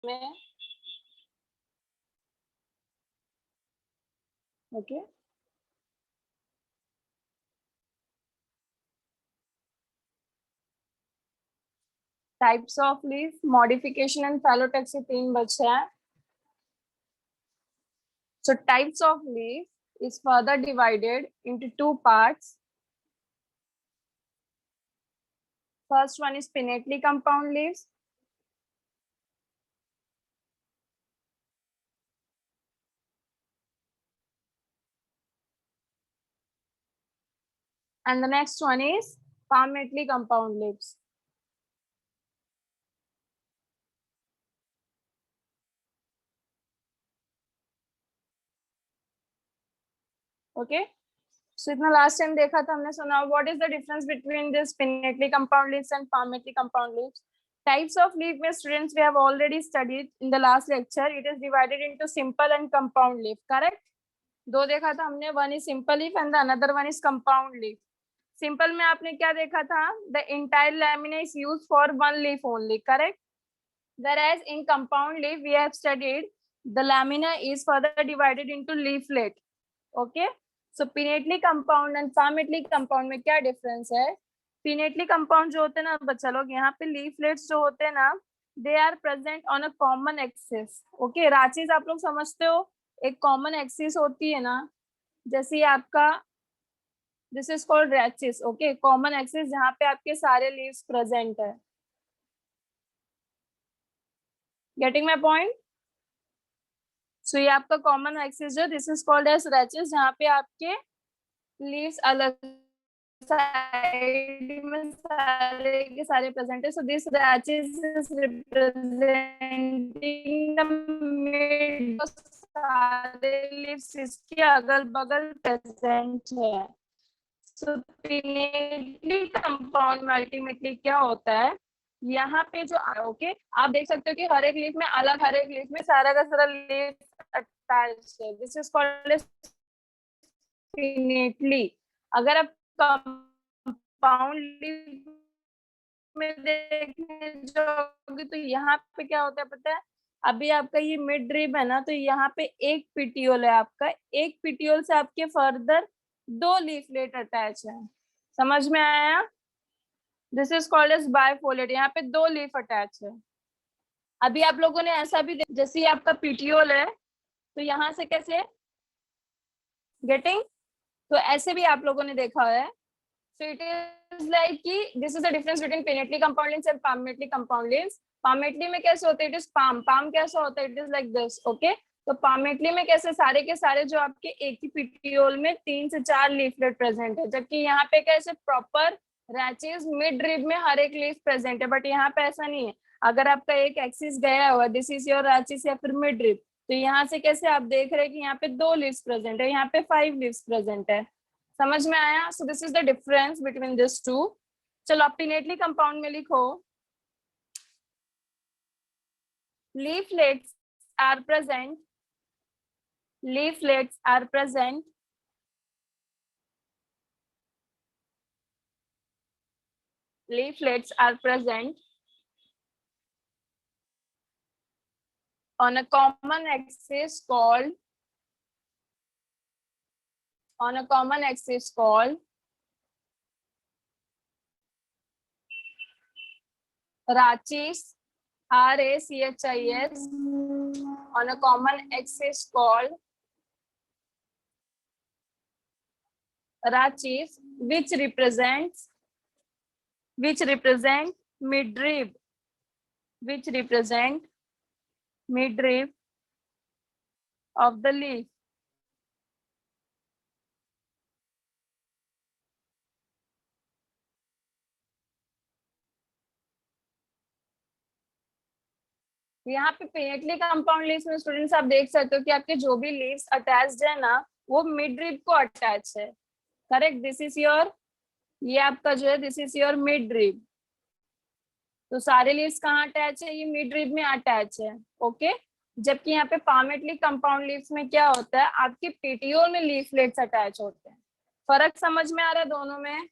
में। Okay, types of leaf, modification and phyllotaxy 3 बचे हैं। So types of leaf is further divided into 2 parts. First one is pinnately compound leaves. And the next one is palmately compound leaves. Okay. So इतना last time देखा था हमने, सुना what is the difference between this pinnately compound leaves and palmately compound leaves. Types of leaf में students we have already studied in the last lecture. It is divided into simple and compound leaf. Correct? दो देखा था हमने, one is simple leaf and the another one is compound leaf. Simple में आपने क्या देखा था, the entire lamina is use for one leaf only, correct. whereas in compound leaf we have studied the lamina is further divided into leaflet. Okay, so pinnately compound and palmately compound में क्या difference है. pinnately compound जो होते हैं ना बच्चा लोग, यहाँ पे leaflets जो होते हैं ना, they are present on a common axis. Okay, राचीज आप लोग समझते हो, एक कॉमन एक्सिस होती है ना, जैसे आपका this is called rachis. Okay, common axis जहाँ पे आपके सारे लीव्स प्रेजेंट है. Getting my point. सो ये आपका कॉमन एक्सिस जो this is called as rachis, जहाँ पे आपके लीव्स अलग साइड में सारे के सारे प्रेजेंट है. So this rachis is representing the mid, सारे लीव्स इसके अगल बगल प्रेजेंट है. सो पिनेटली कंपाउंड में अल्टीमेटली क्या होता है, यहाँ पे जो ओके आप देख सकते हो कि हर एक लीफ में अलग, हर एक लीफ में सारा का सारा लीफ अटैच है. This is called pinnately. अगर आप कंपाउंड लीफ में देखने जाओगे तो यहाँ पे क्या होता है पता है, अभी आपका ये मिड रिब है ना, तो यहाँ पे एक पिटियोल है आपका, एक पिटियोल से आपके फर्दर 2 लीफलेट अटैच है. समझ में आया. This is called as bifoliate. यहाँ पे 2 लीफ अटैच है. अभी आप लोगों ने ऐसा भी जैसे ये आपका पिटियोल है, तो यहाँ से कैसे गेटिंग, तो ऐसे भी आप लोगों ने देखा है. So it is like कि this is the difference between pinnately compound leaves and palmately compound leaves. palmately में कैसे होता है, it is palm कैसा होता है, it is like this. okay, तो palmately में कैसे सारे के सारे जो आपके एक ही पिटियोल में 3 से 4 लीफलेट प्रेजेंट है, जबकि यहाँ पे कैसे प्रॉपर रैचेस मिड रिब में हर एक लीफ प्रेजेंट है. बट यहाँ पे ऐसा नहीं है. अगर आपका एक एक्सिस गया हुआ, दिस इज योर रैचेस या फिर मिड रिब, तो यहाँ से कैसे आप देख रहे हैं कि यहाँ पे 2 लीव्स प्रेजेंट है, यहाँ पे 5 लीव्स प्रेजेंट है. समझ में आया. So this is the difference between this two. चलो आप पिनेटली कंपाउंड में लिखो, leaflets are present, leaflets are present leaflets are present on a common axis called rachis, RACHIS, on a common axis called rachis, which represent midrib, of the leaf. यहाँ पे pinnately compound leaves में students आप देख सकते हो कि आपके जो भी लीव्स अटैच्ड है ना, वो मिड रिब को अटैच है. करेक्ट. दिस इज योर, ये आपका जो है this is your mid rib. तो सारे लीव्स कहाँ अटैच है, ये मिड रिब में अटैच है. ओके, जबकि यहाँ पे पामेटली कंपाउंड लीव्स में क्या होता है, आपके पेटियोल में लीफलेट्स अटैच होते हैं. फर्क समझ में आ रहा है दोनों में.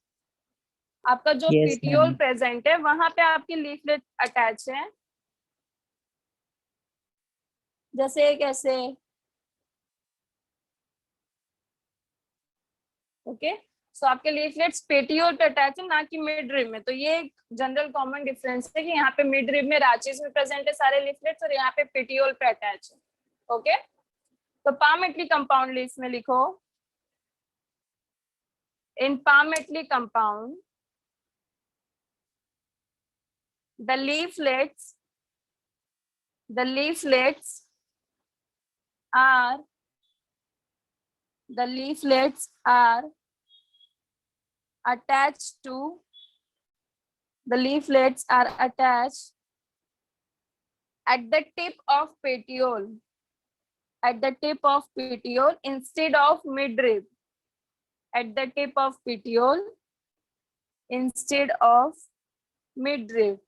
आपका जो पेटियोल प्रेजेंट है वहां पे आपकी लीफलेट अटैच है, जैसे कैसे, ओके। सो आपके लीफलेट्स पेटियोल पे अटैच है, ना कि मिड रिब में। तो ये एक जनरल कॉमन डिफरेंस है कि यहाँ पे मिड रिब में राचीज में प्रेजेंट है सारे लीफलेट्स, और यहाँ पे पेटियोल पे अटैच है, ओके। तो palmately कंपाउंड लीव्स में लिखो, इन palmately compound the leaflets are the leaflets are attached to the leaflets are attached at the tip of petiole, at the tip of petiole instead of midrib, at the tip of petiole instead of midrib.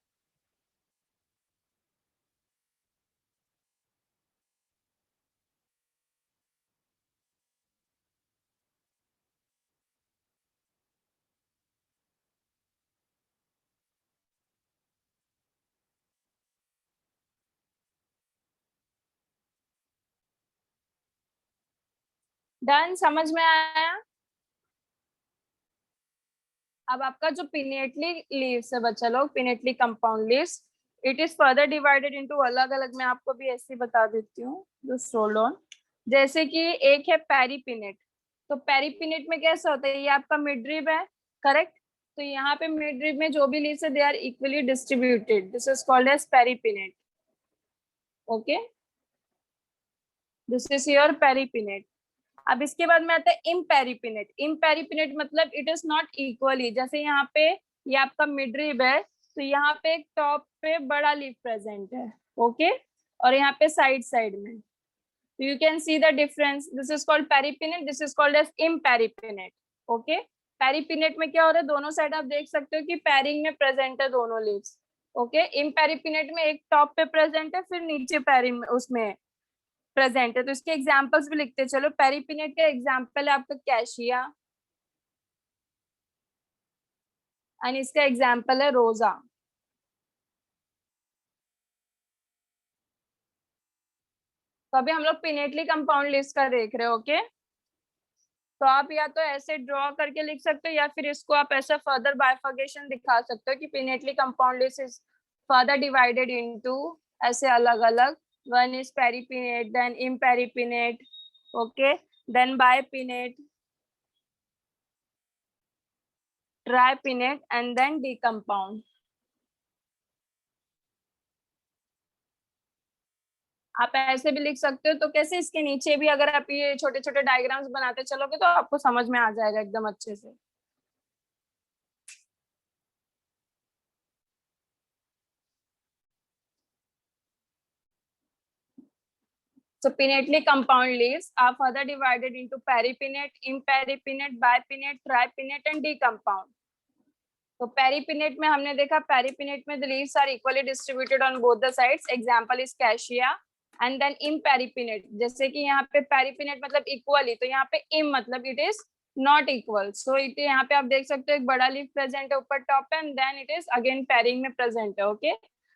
Done, समझ में आया? अब आपका जो pinnately leaves है बच्चा लोग, pinnately compound leaves, it is further divided into अलग अलग। मैं आपको भी ऐसे ही बता देती हूँ, जस्ट होल्ड ऑन। जैसे कि एक है पेरीपिनेट। तो पेरीपिनेट में कैसा होता है, ये आपका मिडरिब है, करेक्ट। तो यहाँ पे मिडरिब में जो भी लीव्स है they are equally distributed, this is called as paripinnate, okay. This is your paripinnate. अब इसके बाद में आता है इम्पेरिपिनेट। इम्पेरिपिनेट मतलब इट इज नॉट इक्वली, जैसे यहाँ पे ये आपका मिडरिब है, तो यहाँ पे एक टॉप पे बड़ा लीफ प्रेजेंट है, ओके, और यहाँ पे साइड साइड में। तो you can see the difference, this is called paripinnate, this is called as imparipinnate, okay. Paripinnate में क्या हो रहा है, दोनों साइड आप देख सकते हो कि पैरिंग में प्रेजेंट है दोनों लीव्स, ओके। इम्पेरिपिनेट में एक टॉप पे प्रेजेंट है, फिर नीचे पैरिंग में उसमें प्रेजेंट है। तो इसके एग्जांपल्स भी लिखते चलो। पेरिपिनेट का एग्जांपल है आपका कैशिया, एंड इसका एग्जांपल है रोजा। तो अभी हम लोग पिनेटली कंपाउंड लिस्ट का देख रहे हो, ओके। तो आप या तो ऐसे ड्रॉ करके लिख सकते हो, या फिर इसको आप ऐसा फर्दर बाइफर्केशन दिखा सकते हो कि pinnately compound list is further divided into ऐसे अलग अलग। One is paripinnate, then imparipinnate, okay, then bipinnate, tripinnate, and then decompound. आप ऐसे भी लिख सकते हो। तो कैसे, इसके नीचे भी अगर आप ये छोटे छोटे डायग्राम्स बनाते चलोगे तो आपको समझ में आ जाएगा एकदम अच्छे से। So pinnately compound leaves are further divided into peripinnate, imperipinnate, bipinnate, tripinnate and decompound. तो पेरिपिनेट में हमने देखा, पेरिपिनेट में the leaves are equally distributed on both the sides. Example is cassia. And then imperipinnate, जैसे कि यहाँ पे पेरिपिनेट मतलब इक्वली, तो यहाँ पे इम मतलब it is not equal. So it यहाँ पे आप देख सकते हो एक बड़ा लीफ प्रेजेंट है ऊपर टॉप पे, and then it is again pairing में प्रेजेंट है, okay.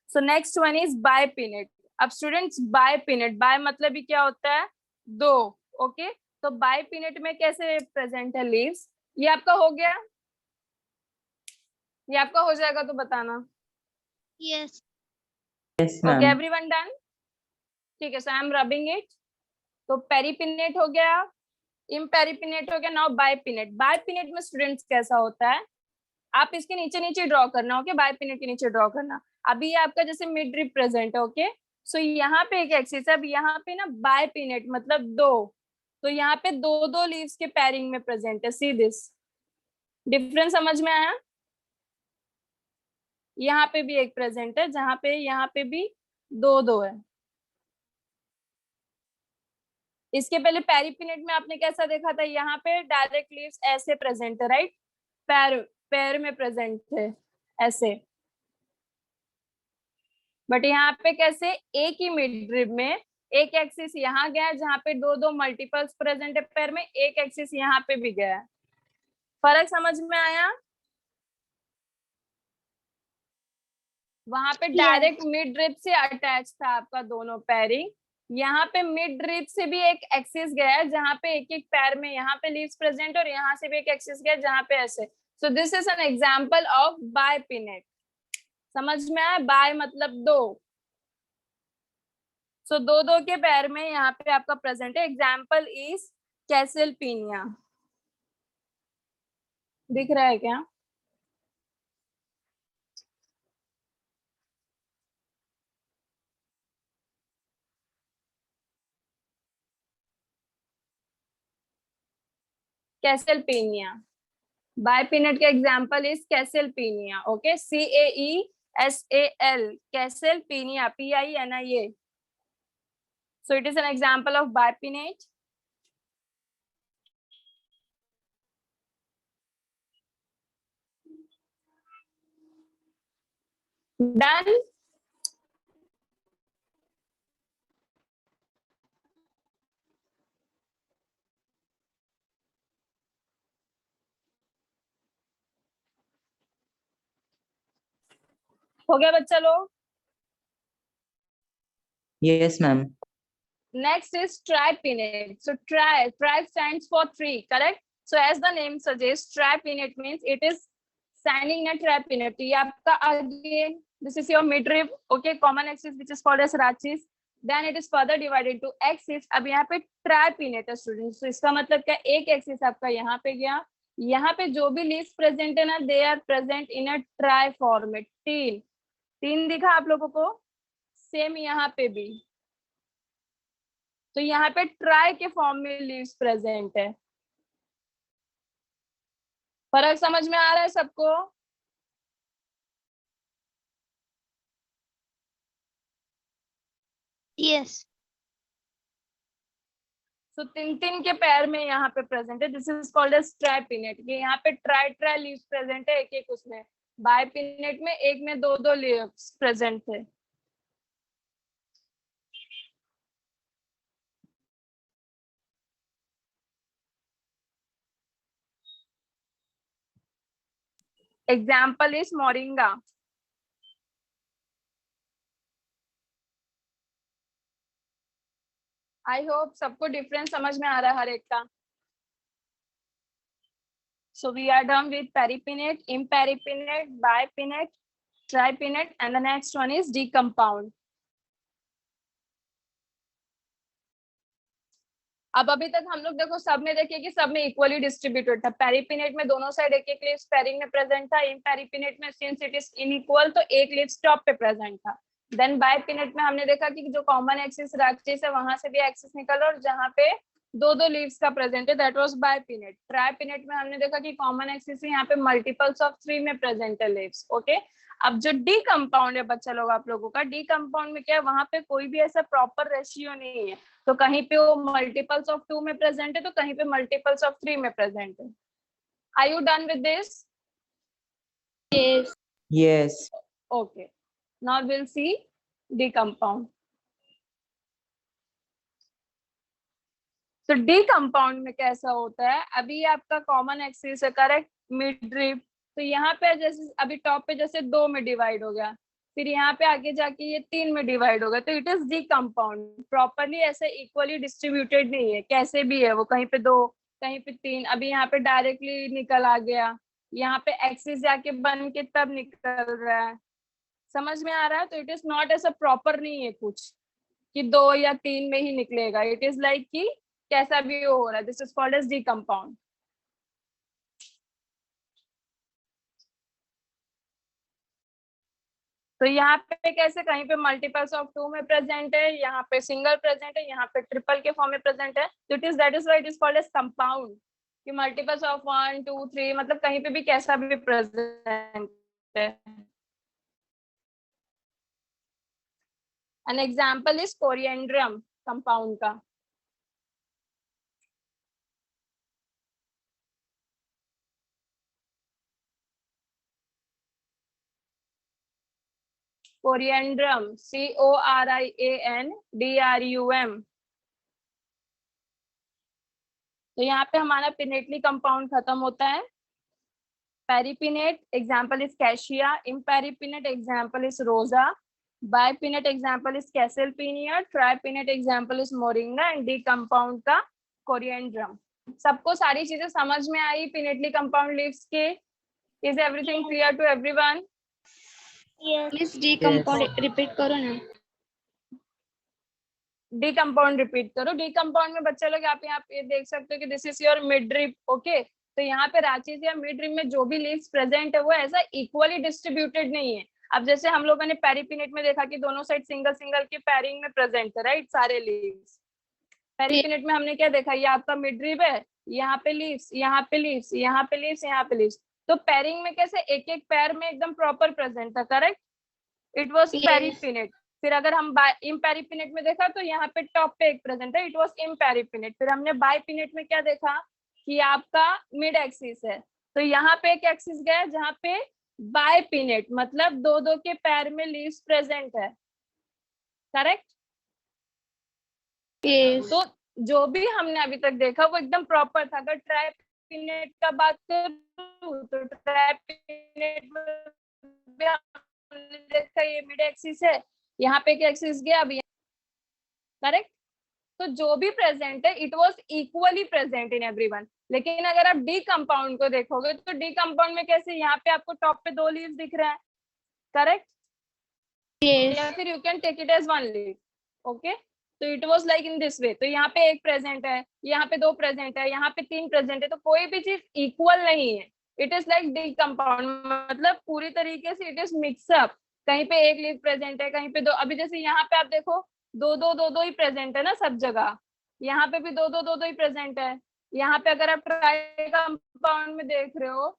So next one is bipinnate. अब स्टूडेंट्स बायपिनेट, बाय मतलब ही क्या होता है, दो, ओके। तो बायपिनेट में कैसे प्रेजेंट है लीव्स, ये आपका हो गया, ये आपका हो जाएगा तो बताना। Yes. Yes, okay, ma'am. Everyone done? ठीक है, सो आई एम रबिंग इट। तो पेरिपिनेट हो गया, इम्पेरिपिनेट हो गया, नाउ बायपिनेट। बायपिनेट में स्टूडेंट्स कैसा होता है, आप इसके नीचे नीचे ड्रॉ करना, ओके, बायपिनेट के नीचे ड्रॉ करना। अभी ये आपका जैसे मिड रिब प्रेजेंट है, ओके। सो यहाँ पे एक एक्सिस है, अब यहाँ पे ना बायपिनेट मतलब दो, तो यहाँ पे दो दो लीव्स के पैरिंग में प्रेजेंट है। सी दिस डिफरेंस समझ में आया? यहाँ पे भी एक प्रेजेंट है, जहाँ पे यहाँ पे भी दो दो है। इसके पहले पेरिपिनेट में आपने कैसा देखा था, यहाँ पे डायरेक्ट लीव्स ऐसे प्रेजेंट है, राइट, पैर पैर में प्रेजेंट थे ऐसे। बट यहाँ पे कैसे, एक ही मिडरिब में एक एक्सिस यहाँ गया है जहाँ पे दो दो मल्टीपल्स प्रेजेंट है पैर में, एक एक्सिस यहाँ पे भी गया है। फर्क समझ में आया? वहां पे डायरेक्ट मिडरिब से अटैच था आपका दोनों पैरिंग, यहाँ पे मिड रिब से भी एक एक्सिस गया है जहाँ पे एक एक पैर में यहाँ पे लीव्स प्रेजेंट, और यहाँ से भी एक एक्सिस गया जहाँ पे ऐसे। So this is an example of bipinnate. समझ में आया? बाय मतलब दो। सो दो दो के पैर में यहाँ पे आपका प्रेजेंट है। Example is Caesalpinia. दिख रहा है क्या? कैसेलपीनिया। बायपिनेट का example is Caesalpinia. Okay, CAESAL, Caesalpinia, PINIA. So it is an example of bipinnate. Done. हो गया बच्चा लोग? Yes, ma'am. Next is tripinnate. So tri stands for three, correct? So as the name suggests, tripinnate means it is standing in a tripinnate. ये आपका again, this is your midrib, okay, common axis which is called as rachis. Then it is further divided into axis. अब यहाँ पे tripinnate है students. So इसका मतलब क्या? एक axis आपका यहाँ पे गया, यहाँ पे जो भी leaves present है ना, they are present in a tri format. तीन दिखा आप लोगों को? सेम यहाँ पे भी। तो यहाँ पे ट्राई के फॉर्म में लीव्स प्रेजेंट है। फर्क समझ में आ रहा है सबको? यस। तो तीन तीन के पैर में यहाँ पे प्रेजेंट है। This is called as tripinnate. ये यहाँ पे ट्राई लीव्स प्रेजेंट है, एक एक उसमें। बायपिनेट में एक में दो दो लीव्स प्रेजेंट थे। Example is moringa. I hope सबको डिफरेंस समझ में आ रहा है हर एक का। So we are done with peripinnate, imperipinnate, bipinnate, tripinnate, and the next one is decompound. अब अभी तक हम लोग देखो सब में देखिए कि सब में इक्वली डिस्ट्रीब्यूटेड था। पेरिपिनेट में दोनों साइड एक एक लीव्स पेरिंग में प्रेजेंट था। इम्पेरिपिनेट में सिंस इट इज इनइक्वल तो एक लीव्स टॉप पे प्रेजेंट था। देन बायपिनेट में हमने देखा कि जो कॉमन एक्सिस रैक्सिस है वहां से भी एक्सिस निकल रहा और जहाँ पे दो दो लीव्स का प्रेजेंट है दैट वाज बायपिनेट। ट्राइपिनेट में हमने देखा कि कॉमन एक्सिस है, यहाँ पे मल्टीपल्स ऑफ 3 में प्रेजेंट है लीव्स। ओके, अब जो डी कंपाउंड है बच्चा लोग आप लोगों का, डी कंपाउंड में क्या है, वहां पे कोई भी ऐसा प्रॉपर रेशियो नहीं है। तो कहीं पे वो मल्टीपल्स ऑफ 2 में प्रेजेंट है तो कहीं पे मल्टीपल्स ऑफ 3 में प्रेजेंट है। Are you done with this? Yes. Yes. Okay, now will see D compound. तो डी कंपाउंड में कैसा होता है, अभी आपका कॉमन एक्सिस है करेक्ट, मिड रिब। तो यहाँ पे जैसे अभी टॉप पे जैसे 2 में डिवाइड हो गया, फिर यहाँ पे आगे जाके ये 3 में डिवाइड होगा, तो it is D compound. Properly ऐसे इक्वली डिस्ट्रीब्यूटेड नहीं है, कैसे भी है वो, कहीं पे 2 कहीं पे 3। अभी यहाँ पे डायरेक्टली निकल आ गया, यहाँ पे एक्सिस जाके बन के तब निकल रहा है। समझ में आ रहा है? तो इट इज नॉट ऐसा प्रॉपर नहीं है कुछ कि 2 या 3 में ही निकलेगा। इट इज लाइक कि कैसा भी हो रहा है। This is called as D compound. तो यहाँ पे कैसे, कहीं पे मल्टीपल्स ऑफ 2 में प्रेजेंट है, यहाँ पे सिंगल प्रेजेंट है, यहाँ पे ट्रिपल के फॉर्म में प्रेजेंट है। तो it is that is why it is called as compound, कि मल्टीपल्स ऑफ 1 2 3 मतलब कहीं पे भी कैसा भी प्रेजेंट है। N example is coriandrum compound का। Coriandrum, CORIANDRUM। तो यहाँ पे हमारा पिनेटली कंपाउंड खत्म होता है। Paripinnate example is Cassia, imparipinnate example is Rosa, bipinnate example is Caesalpinia, tripinnate example is Moringa and decompound का कोरिएंड्रम। सबको सारी चीजें समझ में आई पिनेटली कंपाउंड लीव्स के? Is everything clear to everyone? Miss decompound repeat करो ना। डी कंपाउंड रिपीट करो। डी कंपाउंड में बच्चे लोग आप यहाँ पे देख सकते हो कि this is your mid drip. Okay, तो यहाँ पे रांची या मिड ड्रिप में जो भी लीव्स प्रेजेंट है वो ऐसा इक्वली डिस्ट्रीब्यूटेड नहीं है। अब जैसे हम लोगों ने पेरिपिनेट में देखा कि दोनों साइड सिंगल सिंगल के पैरिंग में प्रेजेंट है, राइट, सारे लीव्स। पेरिपिनेट में हमने क्या देखा, ये आपका मिड ड्रिप है, यहाँ पे लीव्स, यहाँ पे लीव्स, यहाँ पे लीव्स, यहाँ पे लीव्स। तो पैरिंग में कैसे एक एक पैर में एकदम प्रॉपर प्रेजेंट था, करेक्ट? It was paripinnate. फिर अगर हम इम्पेरिपिनेट में देखा तो यहाँ पे टॉप पे एक प्रेजेंट है, इट वॉज इम्पेरिपिनेट। फिर हमने बायपिनेट में क्या देखा कि आपका मिड एक्सिस है, तो यहाँ पे एक एक्सिस गया जहाँ पे बायपिनेट मतलब दो दो के पैर में लीव्स प्रेजेंट है, करेक्ट? तो जो भी हमने अभी तक देखा वो एकदम प्रॉपर था। अगर ट्राइपिनेट का बात करूं तो ट्राइपिनेट में हमने देखा ये मिड एक्सिस है, यहाँ पे एक एक्सिस गया, अभी करेक्ट? तो जो भी प्रेजेंट है it was equally present in everyone. लेकिन अगर आप डी कंपाउंड को देखोगे तो डी कंपाउंड में कैसे, यहाँ पे आपको टॉप पे 2 लीव्स दिख रहे हैं, करेक्ट? या फिर you can take it as 1 leave. Okay, तो it was like in this way. तो यहाँ पे एक प्रेजेंट है, यहाँ पे 2 प्रेजेंट है, यहाँ पे 3 प्रेजेंट है, तो कोई भी चीज इक्वल नहीं है। It is like D compound, मतलब पूरी तरीके से इट इज मिक्सअप। कहीं पे एक लीव प्रेजेंट है, कहीं पे 2। अभी जैसे यहाँ पे आप देखो दो दो ही प्रेजेंट है ना सब जगह, यहाँ पे भी दो दो ही प्रेजेंट है। यहाँ पे अगर आप ट्राई कंपाउंड में देख रहे हो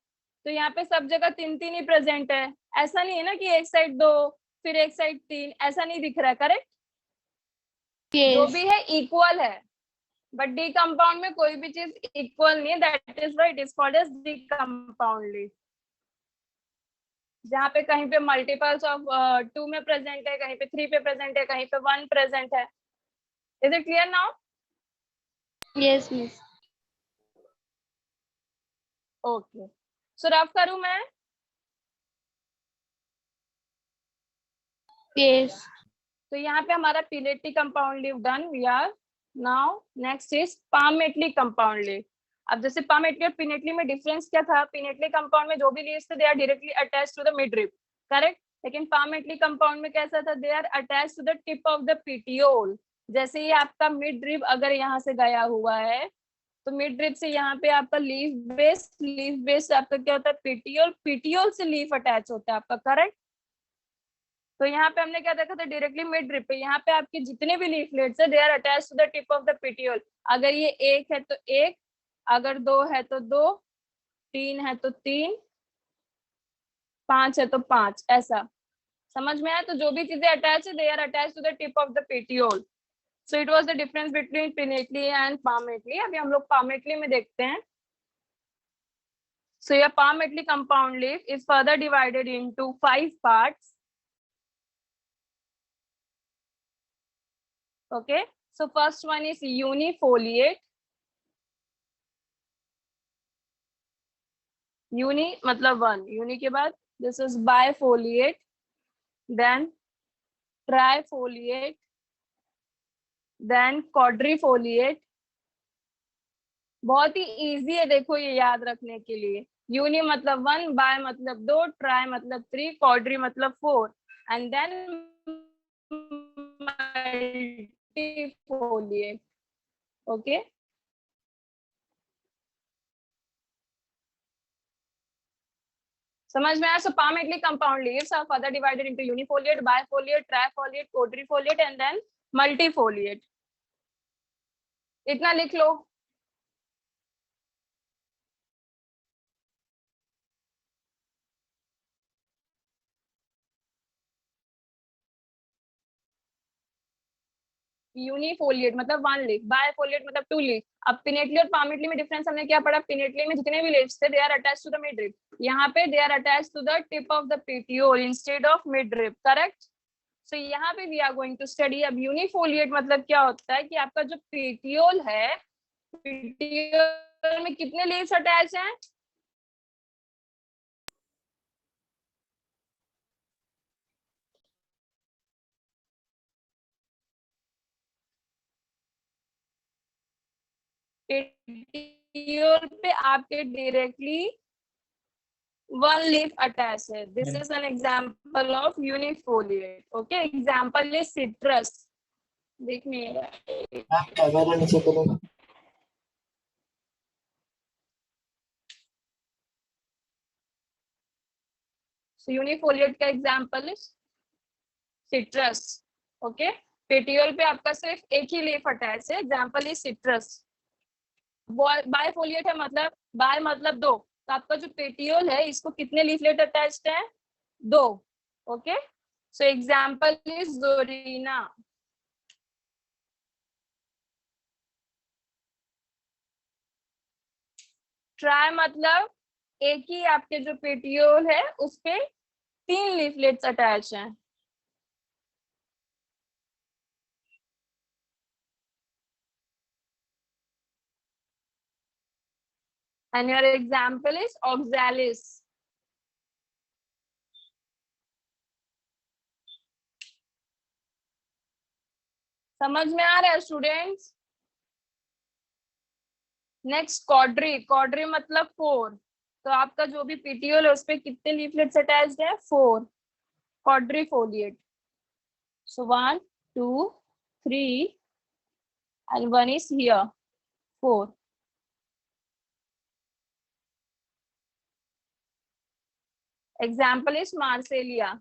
तो यहाँ पे सब जगह 3 ही प्रेजेंट है। ऐसा नहीं है ना कि एक साइड 2 फिर एक साइड 3, ऐसा नहीं दिख रहा है, करेक्ट? जो भी है इक्वल है, बट डी कंपाउंड में कोई भी चीज इक्वल नहीं है, that is why it is called as D compound leaf. जहाँ पे कहीं पे मल्टीपल्स ऑफ 2 में प्रेजेंट है, कहीं पे 3 पे प्रेजेंट है, कहीं पे 1 प्रेजेंट है। Is it clear now? Yes miss. Okay, so rough करूं मैं? यस। तो यहाँ पे हमारा pinnately compound leaf done. We are now next is palmately compound leaf. अब जैसे पामेटली और पिनेटली में डिफरेंस क्या था? पिनेटली कंपाउंड में जो भी लीव्स थे they are directly attached to the mid rib, correct? लेकिन पामेटली कंपाउंड में कैसा था? They are attached to the tip of the petiole. जैसे ही आपका मिड रिब अगर यहाँ से गया हुआ है तो मिड रिब से यहाँ पे आपका लीफ बेस आपका क्या होता है? पिटियोल, पिटियोल से लीफ अटैच होता है आपका, करेक्ट? तो यहाँ पे हमने क्या देखा था? डायरेक्टली मिड रिब पे यहाँ पे आपके जितने भी लीफलेट्स है they are attach to the tip of the petiole. अगर ये 1 है तो 1, अगर 2 है तो 2, 3 है तो 3, 5 है तो 5, ऐसा समझ में आया? तो जो भी चीजें अटैच है they are attach to the tip of the petiole. So it was the difference between pinnately and palmately. अभी हम लोग पामेटली में देखते हैं। So your palmately compound leaf is further divided into 5 parts. Okay, so first one is unifoliate. Uni मतलब 1, uni के बाद this is bifoliate, then trifoliate, then quadrifoliate. बहुत ही इजी है, देखो ये याद रखने के लिए। यूनी मतलब 1, बाय मतलब 2, ट्राई मतलब 3, क्वाड्री मतलब 4, एंड देन मल्टीफोलिएट। ओके, समझ में आया? सो palmately compound leaves are further divided into unifoliate, bifoliate, trifoliate, quadrifoliate and then multifoliate. इतना लिख लो। यूनिफोलिएट मतलब 1 लीफ, बायफोलिएट मतलब 2 लीफ। अब पिनेटली और पामेटली में डिफरेंस हमने क्या पढ़ा? पिनेटली में जितने भी लीव्स थे they are attached to the mid rib, यहाँ पे they are attached to the tip of the petiole instead of mid rib, correct? So यहाँ पे we are going to study. अब यूनिफोलिएट मतलब क्या होता है कि आपका जो पेटियोल है, पेटियोल में कितने लीव्स अटैच हैं? पेटियोल पे आपके डायरेक्टली one leaf attached है. This is an example of unifoliate. Okay, example is citrus. देखिए so unifoliate का example is citrus. Okay, petiole पे आपका सिर्फ एक ही लीफ अटैच है. Example is citrus. बायफोलिएट है मतलब बाय मतलब दो, तो आपका जो पेटियोल है इसको कितने लीफलेट अटैच्ड है? दो. Okay, so example is Zornia. Tri मतलब एक ही आपके जो पेटियोल है उस पे 3 लीफलेट्स अटैच हैं. And your example is oxalis. समझ में आ रहा है स्टूडेंट्स? नेक्स्ट कॉड्री. कॉड्री मतलब 4. तो आपका जो भी पेटियोल है उस पे कितने लीफलेट्स अटैच्ड है? 4. quadrifoliate. So 1, 2, 3 and 1 is here, 4. Example is Marsilia.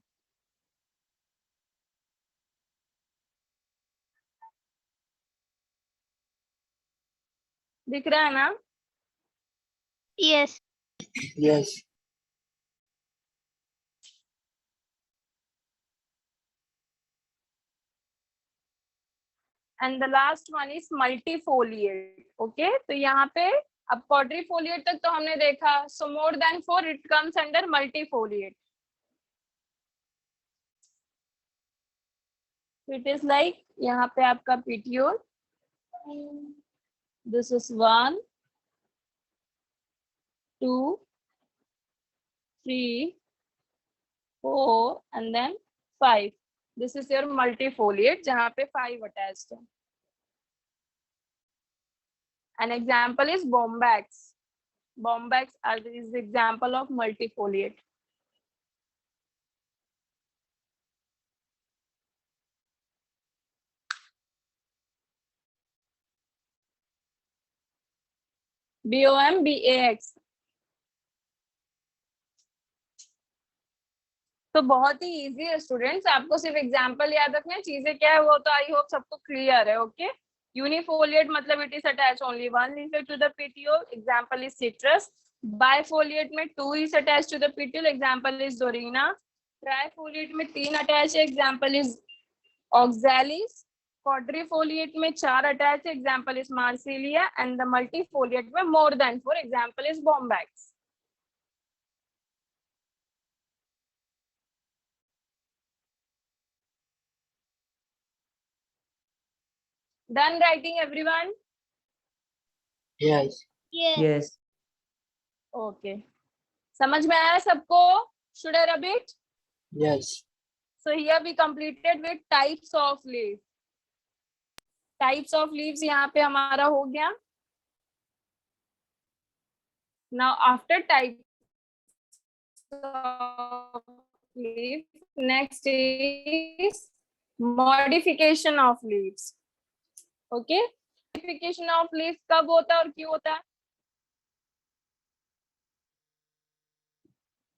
दिख रहा है ना? Yes. Yes. And the last one is multifoliate. Okay, तो यहाँ पे अब quadrifoliate तक तो हमने देखा. So more than 4 it comes under multifoliate. It is like यहाँ पे आपका petiole. This is 1, 2, 3, 4 and then 5. This is your multifoliate जहाँ पे 5 attached है. An example is bombax. Bombax is the example of multifoliate. BOMBAX. तो बहुत ही easy है students, आपको सिर्फ एग्जांपल याद रखना है. चीजें क्या है वो तो आई होप सबको क्लियर है. ओके, यूनिफोलिएट मतलब it is attach only one leaf to the petiole. Example is citrus. Bifoliate में 2 is attach to the petiole. Example is Zornia. Trifoliate में 3 अटैच है. Example is oxalis. क्वाड्रिफोलिएट में 4 attach है. Example is Marsilea. And the multifoliate में more than 4. Example is Bombax. Done writing everyone? Yes. Yes. Yes. Okay. समझ में आया सबको? Should I rub it? Yes. So here we completed with types of leaves. Types of leaves यहाँ पे हमारा हो गया. Now after types of leaves, next is modification of leaves. Okay? Modification of leaves कब होता है और क्यों होता है?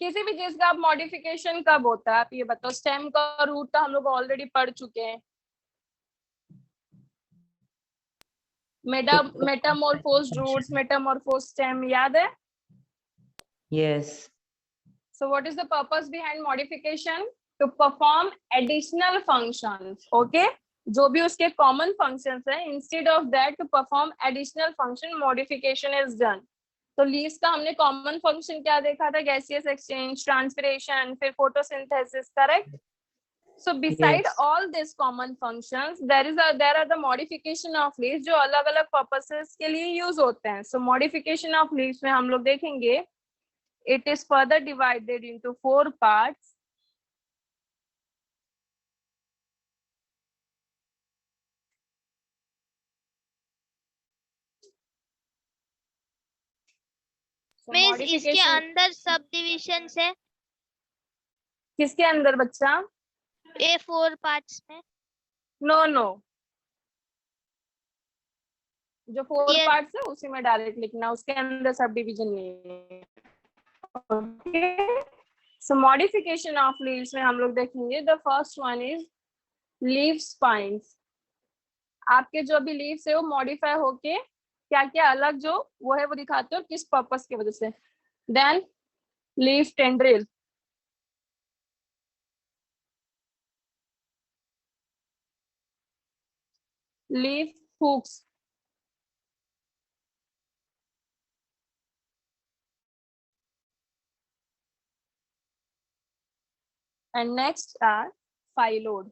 किसी भी चीज का आप मॉडिफिकेशन कब होता है आप ये बताओ. स्टेम का रूट तो हम लोग ऑलरेडी पढ़ चुके हैं. मेटामॉर्फोज्ड रूट्स, मेटामॉर्फोज्ड स्टेम याद है? Yes. So what is the purpose behind modification? To perform additional functions. Okay, जो भी उसके common functions हैं, instead of that to perform additional function, modification is done. तो लीव्स का हमने कॉमन फंक्शन क्या देखा था? गैसियस एक्सचेंज, ट्रांसपिरेशन, फिर photosynthesis. Correct. So beside all this common functions there are the modification of leaves जो अलग अलग पर्पसेस के लिए यूज होते हैं. सो मॉडिफिकेशन ऑफ लीव्स में हम लोग देखेंगे it is further divided into 4 parts. So miss इसके modification अंदर सब डिविजन है किसके अंदर बच्चा? A4 पार्ट्स में। नो नो, जो 4 ये पार्ट्स है उसी में डायरेक्ट लिखना, उसके अंदर सब डिवीजन नहीं है। Okay, so modification of leaves में हम लोग देखेंगे। The first one is leave spines. आपके जो भी लीव्स है वो मॉडिफाई होके क्या क्या अलग जो वो है वो दिखाते हो किस पर्पस की वजह से। Then leave tendril, leave hooks, and next are phyllodes.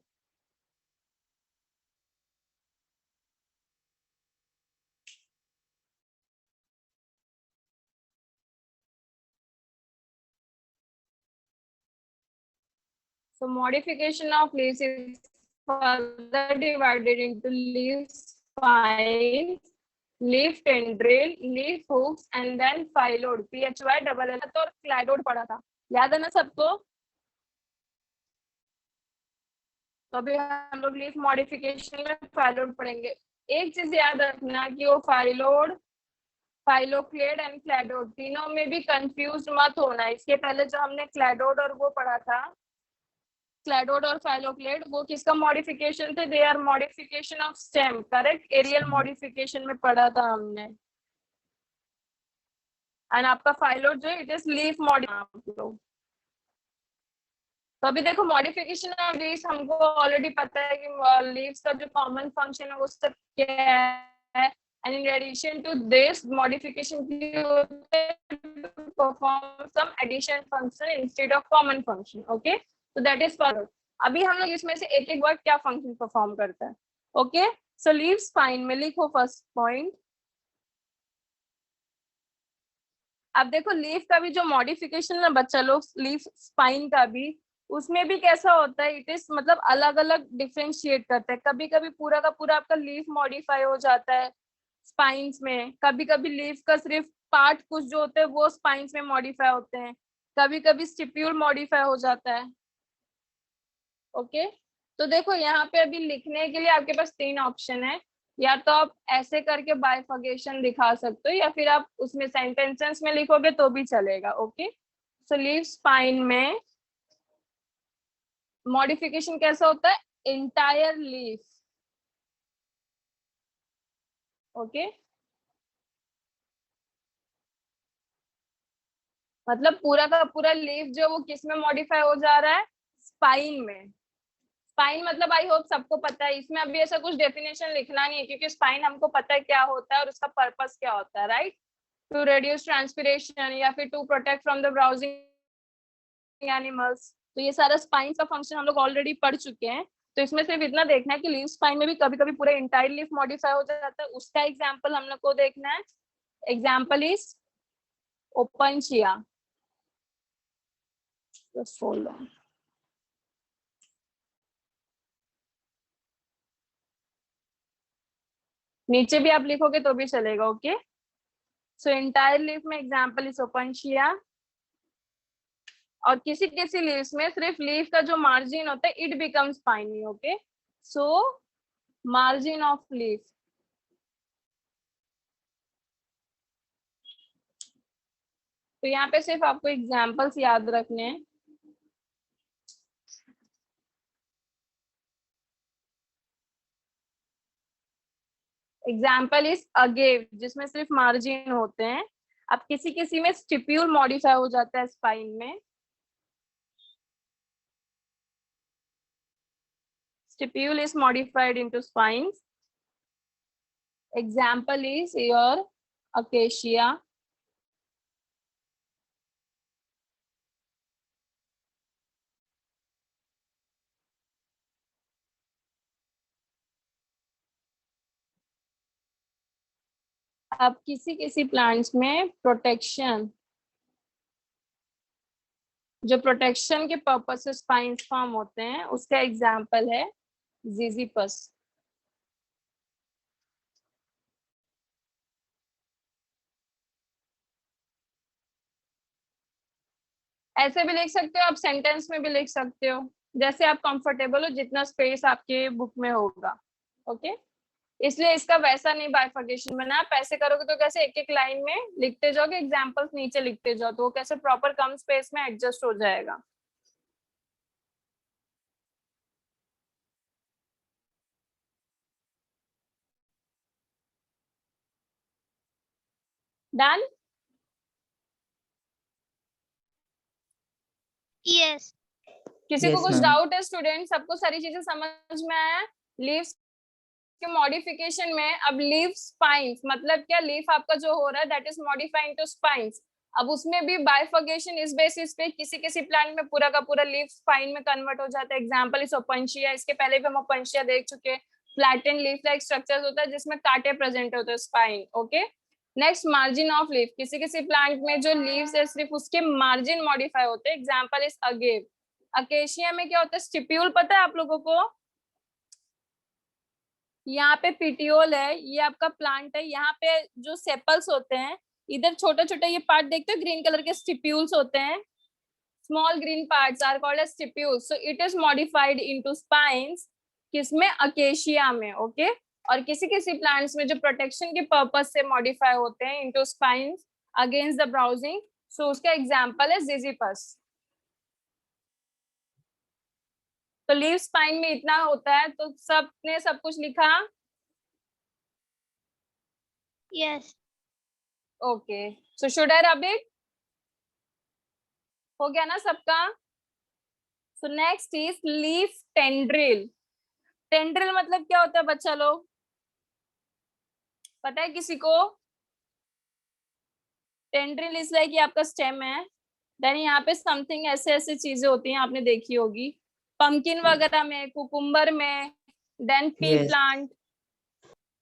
So modification of leaves is further divided into leaf spines, leaf tendril, leaf hooks, and then phyllodes. PHY double L और क्लैडोड पढ़ा था, याद है ना सबको? तो अभी हम लोग लीफ मॉडिफिकेशन में फाइलोड पढ़ेंगे। एक चीज याद रखना कि वो फाइलोड, फाइलोक्लेड एंड क्लैडोड तीनों में भी कंफ्यूज मत होना। इसके पहले जो हमने क्लैडोड और वो पढ़ा था, क्लैडोड और फाइलोक्लेड, वो किसका मॉडिफिकेशन थे? They are modification of stem, correct? Aerial modification में पढ़ा था हमने। एंड आपका फाइलोड जो इट इज लीफ मॉडिफिकेशन। तो अभी देखो मॉडिफिकेशन ऑफ लीव्स हमको ऑलरेडी पता है कि लीव्स का जो कॉमन फंक्शन है वो सब क्या है। And in addition to this modification perform some addition function instead of common function. Okay, so that is forward. अभी हम लोग इसमें से एक एक वर्ड क्या फंक्शन परफॉर्म करता है। ओके, सो लीव स्पाइन में लिखो फर्स्ट पॉइंट। अब देखो लीफ का भी जो मॉडिफिकेशन है बच्चा लोग, लीफ स्पाइन का भी, उसमें भी कैसा होता है, इट इज मतलब अलग अलग डिफ्रेंशिएट करते हैं। कभी कभी पूरा का पूरा आपका लीफ मॉडिफाई हो जाता है स्पाइन्स में, कभी कभी लीफ का सिर्फ पार्ट कुछ जो होते हैं वो स्पाइन्स में मॉडिफाई होते हैं, कभी कभी स्टिप्यूल मॉडिफाई हो जाता है। ओके, तो देखो यहाँ पे अभी लिखने के लिए आपके पास 3 ऑप्शन है। या तो आप ऐसे करके बाइफर्केशन दिखा सकते हो, या फिर आप उसमें सेंटेंसेस में लिखोगे तो भी चलेगा। ओके, सो लीव स्पाइन में मॉडिफिकेशन कैसा होता है? Entire leaf. ओके, मतलब पूरा का पूरा लीफ जो वो किस में मॉडिफाई हो जा रहा है? स्पाइन में। स्पाइन मतलब आई होप सबको पता है, इसमें अभी ऐसा कुछ डेफिनेशन लिखना नहीं है क्योंकि स्पाइन हमको पता है क्या होता है और उसका पर्पस क्या होता है, राइट? टू रिड्यूस ट्रांसपिरेशन या फिर to protect from the browsing animals. तो ये सारा स्पाइन का फंक्शन हम लोग ऑलरेडी पढ़ चुके हैं। तो इसमें सिर्फ इतना देखना है कि लीफ स्पाइन में भी कभी कभी पूरा इंटायर लीफ मॉडिफाई हो जाता है। उसका एग्जाम्पल हम लोग को देखना है। Example is Opuntia. Just hold on. नीचे भी आप लिखोगे तो भी चलेगा। ओके, सो इंटायर लीफ में एग्जाम्पल इज ओपनचिया। और किसी किसी लीव्स में सिर्फ लीफ का जो मार्जिन होता है it becomes spiny. Okay, so margin of leaf. तो यहाँ पे सिर्फ आपको एग्जाम्पल्स याद रखने हैं। एग्जाम्पल इज अगेव, जिसमें सिर्फ मार्जिन होते हैं। अब किसी किसी में स्टिप्यूल मॉडिफाई हो जाता है स्पाइन में। Stipule is modified into spines. Example is your acacia. अब किसी किसी प्लांट्स में प्रोटेक्शन, जो प्रोटेक्शन के पर्पस से स्पाइन्स फॉर्म होते हैं, उसका एग्जाम्पल है जिजिपस। ऐसे भी लिख सकते हो आप, सेंटेंस में भी लिख सकते हो, जैसे आप कंफर्टेबल हो, जितना स्पेस आपके बुक में होगा। ओके, इसलिए इसका वैसा नहीं बाइफर्केशन बना। आप ऐसे करोगे तो कैसे एक एक लाइन में लिखते जाओगे, एग्जांपल्स नीचे लिखते जाओ, तो वो कैसे प्रॉपर कम स्पेस में एडजस्ट हो जाएगा। डन? Yes. किसी को Yes, कुछ ma'am. डाउट है स्टूडेंट? सबको सारी चीजें समझ में आया? लीव्स के मॉडिफिकेशन में, अब लीफ स्पाइन्स मतलब क्या, लीफ आपका जो हो रहा है that is modifying to spines. अब उसमें भी बाइफर्केशन इस बेसिस पे, किसी किसी प्लांट में पूरा का पूरा लीफ स्पाइन में कन्वर्ट हो जाता है। एग्जांपल इस ओपनशिया, इसके पहले भी हम ओपनशिया देख चुके हैं। फ्लैटेंड लीफ लाइक स्ट्रक्चर्स होता है जिसमें कांटे प्रेजेंट होते हैं, spine. Okay, next margin of leaf, किसी किसी प्लांट में जो लीव्स है सिर्फ उसके मार्जिन मॉडिफाई होते हैं। एग्जांपल इस अगेव। अकेशिया में क्या होता है, स्टिप्यूल पता है आप लोगों को? यहाँ पे पिटियोल है, ये आपका प्लांट है। यहाँ पे जो सेपल्स होते हैं, इधर छोटा छोटा ये पार्ट देखते हो ग्रीन कलर के, स्टिप्यूल्स होते हैं। Small green parts are called as stipules. So it is modified into spines, किसमें? अकेशिया में। ओके, और किसी किसी प्लांट्स में जो प्रोटेक्शन के पर्पज से मॉडिफाई होते हैं into spines against the browsing. So उसका एग्जांपल है जिजिपस। तो लीव स्पाइन में इतना होता है, तो सबने सब कुछ लिखा? Yes. Okay, so should I rub it? हो गया ना सबका? सो next is leaf tendril. Tendril मतलब क्या होता है बच्चा लोग, पता है किसी को? टेंड्रिल इज लाइक ये आपका स्टेम है, देन यहाँ पे समथिंग ऐसे ऐसे चीजें होती हैं, आपने देखी होगी पंकिन वगैरह में, कुकुम्बर में, then pea Yes. Plant.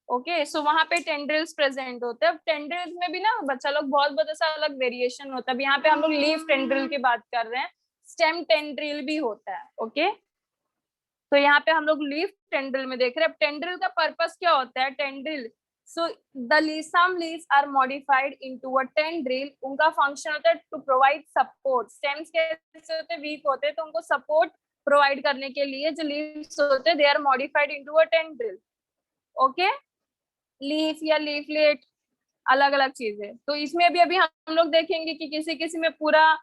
Okay, so वहां पे टेंड्रिल्स प्रेजेंट होते हैं। टेंड्रिल्स में भी ना बच्चा लोग बहुत बहुत ऐसा अलग वेरिएशन होता है। यहाँ पे हम लोग लीफ टेंड्रिल की बात कर रहे हैं, स्टेम टेंड्रिल भी होता है। ओके, तो यहाँ पे हम लोग लीफ टेंड्रिल में देख रहे हैं। टेंड्रिल का पर्पस क्या होता है? Tendril, so the some leaves are modified into a tendril. उनका फंक्शन होता है टू प्रोवाइड सपोर्ट। स्टेम्स कैसे होते हैं? वीक होते हैं, तो उनको सपोर्ट प्रोवाइड करने के लिए जो लीव्स होते हैं they are modified into a tendril. Okay, leaf या लीफलेट अलग अलग चीजें। तो इसमें भी अभी हम लोग देखेंगे कि किसी किसी में पूरा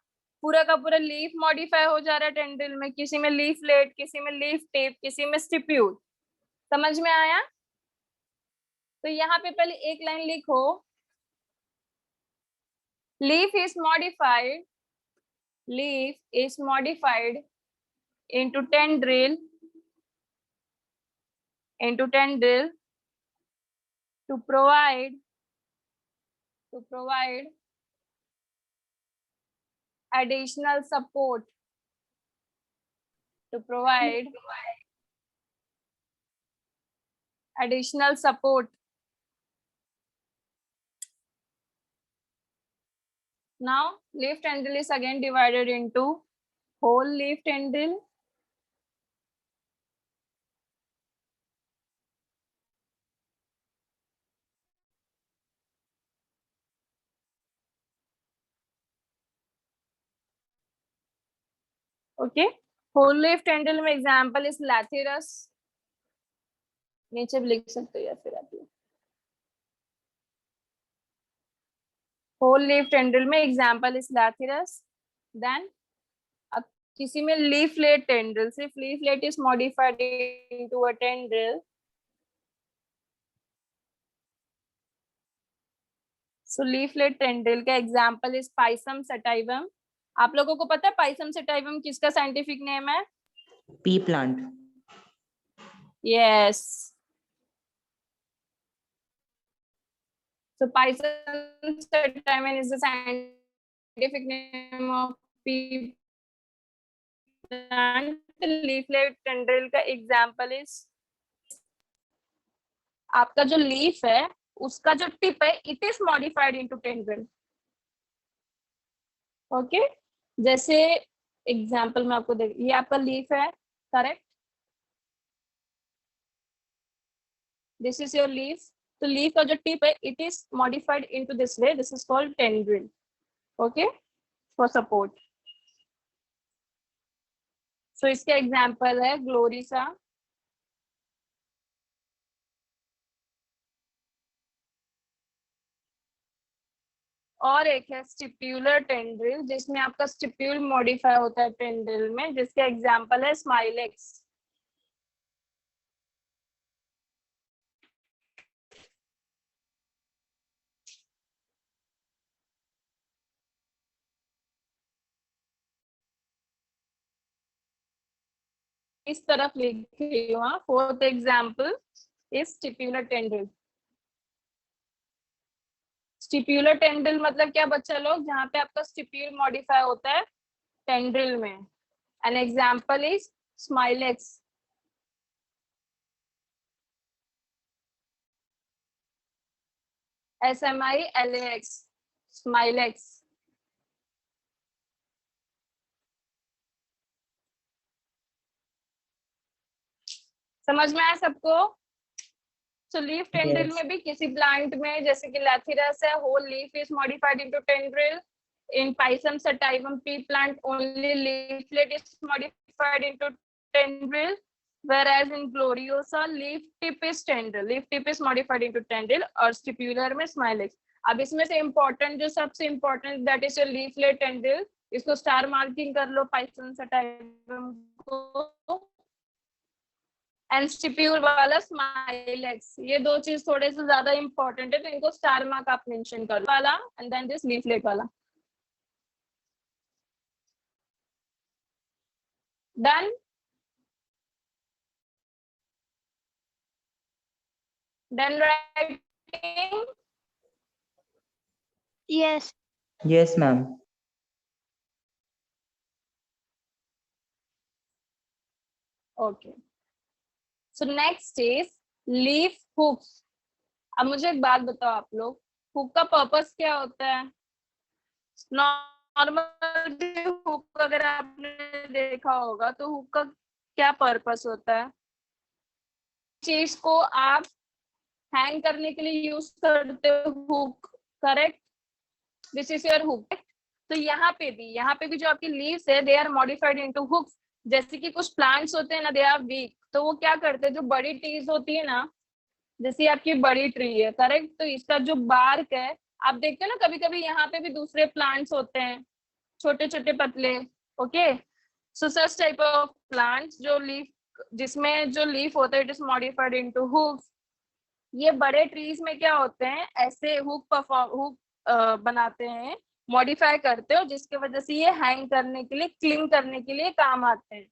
पूरा का पूरा लीफ मॉडिफाई हो जा रहा है टेंड्रिल में, किसी में लीफलेट, किसी में लीफ टिप, किसी में स्टिप्यूल। समझ में आया? तो यहाँ पे पहले एक लाइन लिखो, leaf is modified, leaf is modified into tendril to provide additional support, to provide additional support. Now leaf tendril is again divided into whole leaf tendril, okay, whole leaf tendril में example is lathyrus, नीचे भी लिख सकते हो या फिर आप whole leaf tendril में example is lathyrus. Then किसी में leaflet tendril, सिर्फ leaflet is modified into a tendril. So leaflet tendril का example is Pisum sativum. आप लोगों को पता है Pisum sativum किसका साइंटिफिक नेम है? Pea plant. Yes. So Pisum sativum is the scientific name of pea plant. Leaflet tendril का example is, आपका जो लीफ है उसका जो टिप है it is modified into tendril. Okay, जैसे एग्जांपल में आपको देख, ये आपका लीफ है, correct? This is your leaf. तो लीफ का जो टिप है it is modified into this way, this is called tendril. Okay, for support. So इसके एग्जाम्पल है ग्लोरिसा, और एक है स्टिप्यूलर टेंड्रिल, जिसमें आपका स्टिप्यूल मॉडिफाई होता है टेंड्रिल में, जिसका एग्जांपल है स्माइलेक्स। इस तरफ लिख रही हूँ, fourth example is stipular tendril. Stipular tendril मतलब क्या बच्चा लोग, जहाँ पे आपका स्टिप्यूल मॉडिफाई होता है टेंड्रिल में। An example is smilax. SMILAX, smilax. समझ में आया सबको? So leaf tendril Yes. में भी किसी प्लांट में जैसे कि लैथिरस है, whole leaf is modified into tendril. In Pisum sativum pea plant, only leaflet is modified into tendril, whereas in Gloriosa leaf tip is tendril. Leaf tip is modified into tendril और stipular में smilex. अब इसमें से important जो सबसे important that is your leaflet tendril, इसको star marking कर लो Pisum sativum को, एंड स्टिप्यूल वाला स्माइलेक्स। ये दो चीज थोड़े से ज्यादा इंपॉर्टेंट है, तो इनको स्टार मार्क आप मेंशन कर वाला, एंड देन दिस लीफलेट वाला। Done? Done writing? Yes. Yes, ma'am. Okay, so next is leaf hooks. अब मुझे एक बात बताओ आप लोग, हुक का पर्पस क्या होता है? नॉर्मल हुक अगर आपने देखा होगा तो हुक का क्या पर्पस होता है? चीज को आप हैंग करने के लिए यूज करते हो hook, correct? This is your hook. तो यहाँ पे भी जो आपकी लीव्स है, they are modified into hooks. जैसे कि कुछ प्लांट्स होते हैं ना, दे आर वीक, तो वो क्या करते हैं, जो बड़ी ट्रीज होती है ना, जैसे आपकी बड़ी ट्री है, करेक्ट, तो इसका जो बार्क है, आप देखते हो ना कभी कभी यहाँ पे भी दूसरे प्लांट्स होते हैं छोटे छोटे पतले, okay. So such type of plants जो लीफ, जिसमें जो लीफ होता है it is modified into hooks. ये बड़े ट्रीज में क्या होते हैं, ऐसे हुक बनाते हैं, मॉडिफाई करते हो, जिसकी वजह से ये हैंग करने के लिए, क्लिंग करने के लिए काम आते हैं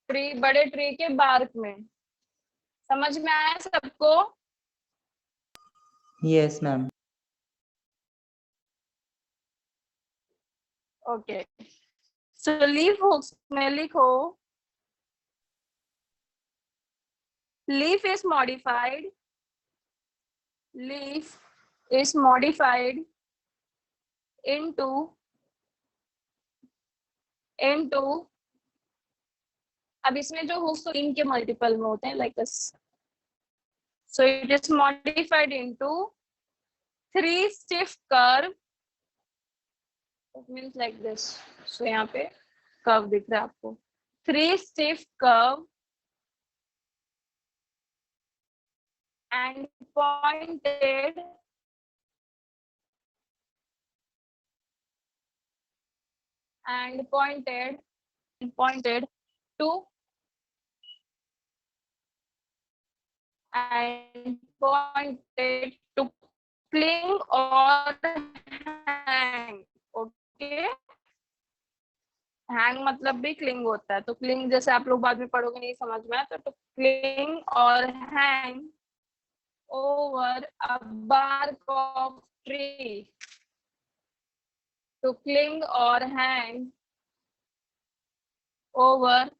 ट्री, बड़े ट्री के बार्क में। समझ में आया सबको? Yes, ma'am. ओके, सो लीफ हुक्स में लिखो, leaf is modified, leaf is modified into अब इसमें जो हुक्स तो इनके मल्टीपल में होते हैं, like this. So it is modified into 3 stiff curve, it means like this. सो यहाँ पे कर्व दिख रहा है आपको, 3 stiff curve and pointed to cling or hang, okay. Hang मतलब भी क्लिंग होता है, तो क्लिंग जैसे आप लोग बाद में पढ़ोगे, नहीं समझ में आया तो टू क्लिंग और hang over a bark of tree, to cling और hang over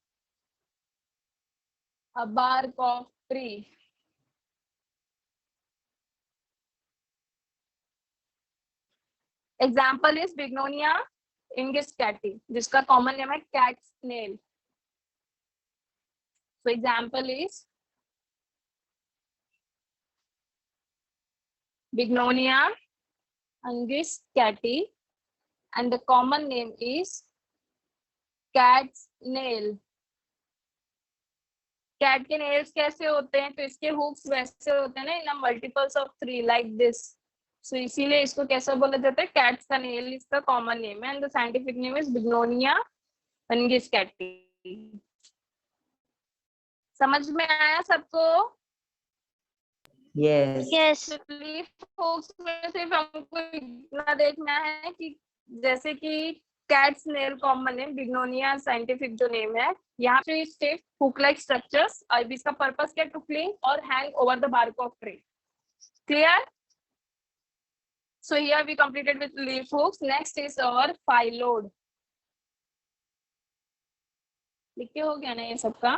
a bark of tree. Example is Bignonia unguis cati, जिसका कॉमन नेम है cat's nail. So example is Bignonia unguis cati and the common name is cat's nail. Cat के nails कैसे होते हैं, तो इसके hooks वैसे होते हैं ना, in multiples of 3 like this. So इसीलिए इसको कैसा बोला जाता है, कैट्स का नेल इसका कॉमन नेम है, and the scientific name is Bignonia unguis cati. समझ में आया सबको? Yes. Yes. लीफ हुक्स में सिर्फ हमको इतना देखना है कि जैसे कि cat's nail common name, Bignonia scientific जो नेम है, यहाँ पे स्टिफ हुक लाइक स्ट्रक्चर्स, और इसका पर्पस क्या, टू क्लीन और hang over the bark of tree. Clear? So here we completed with leaf hooks. Next is our phyllodes. लिख के हो गया ना ये सबका?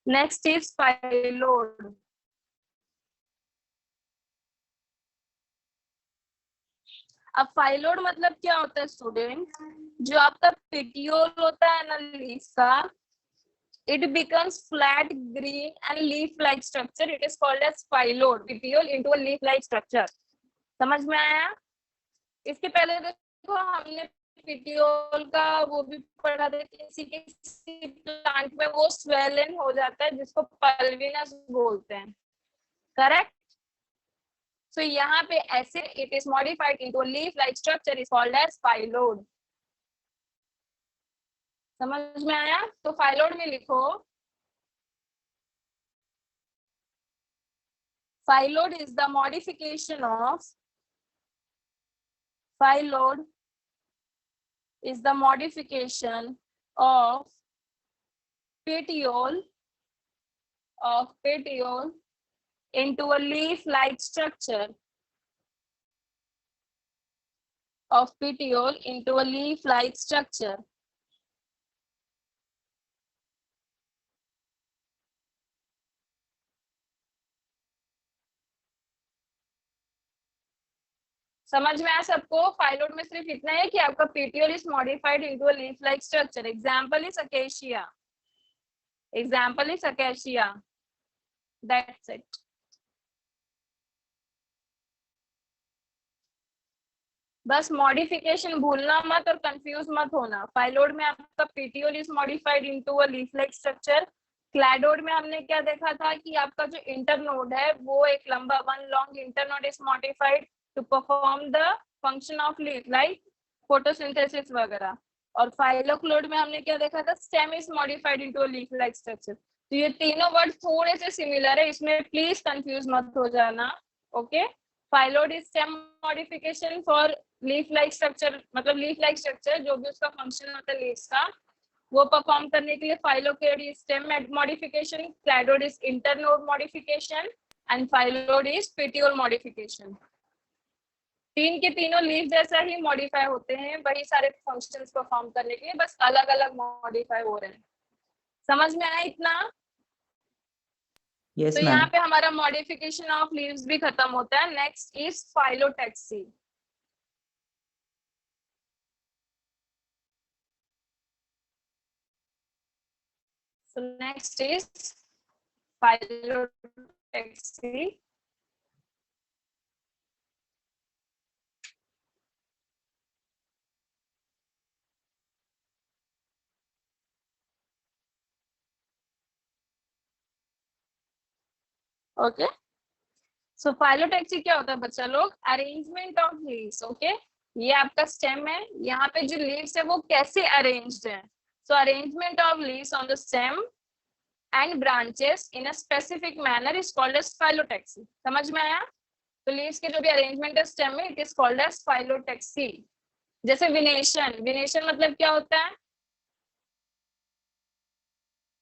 Next is phyllodes. अब फाइलोड मतलब क्या होता है स्टूडेंट, जो आपका पेटियोल होता है ना लीफ का, it becomes flat green and leaf like structure, it is called as phyllodes, petiole into a leaf like structure। समझ में आया? इसके पहले देखो हमने पेटियोल का वो भी पढ़ा था, किसी किसी प्लांट में वो स्वेलन हो जाता है जिसको पल्विनस बोलते हैं, करेक्ट? So यहाँ पे ऐसे it is modified into a leaf-like structure is called as phyllodes। समझ में आया? तो phyllodes में लिखो, phyllodes is the modification of, phyllodes is the modification of petiole into a leaf-like structure, of petiole into a leaf-like structure। समझ में आया सबको? फाइलोड में सिर्फ इतना है कि आपका petiole is modified into a leaf like structure. Example is acacia, example is acacia, that's it. बस मॉडिफिकेशन भूलना मत और कंफ्यूज मत होना। फाइलोड में आपका petiole is modified into a leaf like structure. Cladode में हमने क्या देखा था कि आपका जो इंटरनोड है वो एक लंबा one long internode is modified to perform the function of leaf like photosynthesis वगैरह। और फाइलोक्लोड में हमने क्या देखा था, stem is modified into a leaf like structure. तो ये तीनों वर्ड थोड़े से सिमिलर है, इसमें प्लीज कंफ्यूज मत हो जाना। Okay, phyllode is stem modification for leaf like structure, मतलब लीफ लाइक स्ट्रक्चर जो भी उसका फंक्शन होता है लीव्स का वो परफॉर्म करने के लिए phylloclade is stem modification, cladode is internode modification and phyllode is petiole modification. तीन के तीनों लीफ जैसा ही मॉडिफाई होते हैं, वही सारे फंक्शंस परफॉर्म करने के लिए, बस अलग अलग मॉडिफाई हो रहे हैं। समझ में आया इतना? Yes, तो ma'am. यहाँ पे हमारा मॉडिफिकेशन ऑफ लीव्स भी खत्म होता है। Next is phyllotaxy. So next is phyllotaxy. Okay, so phyllotaxy क्या होता है बच्चा लोग? Arrangement of leaves. ओके, ये आपका स्टेम है, यहाँ पे जो लीव्स है वो कैसे अरेंज्ड है। So arrangement of leaves on the stem and branches in a specific manner is called as phyllotaxy। समझ में आया? तो लीव्स के जो भी अरेंजमेंट है स्टेम में, it is called as phyllotaxy. जैसे विनेशन, विनेशन मतलब क्या होता है?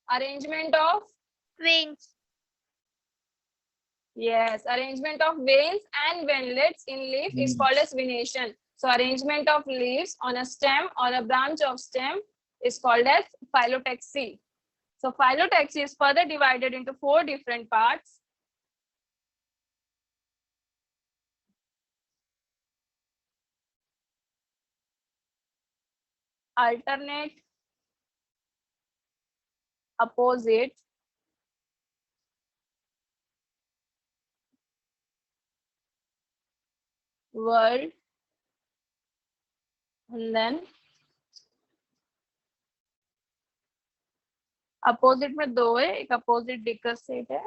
Arrangement of Wings. yes, arrangement of veins and ventlets in leaf is called as venation। So arrangement of leaves on a stem or a branch of stem is called as phyllotaxy। So phyllotaxy is further divided into 4 different parts. Alternate, opposite, world, and then opposite में दो है, एक opposite Dricus set है।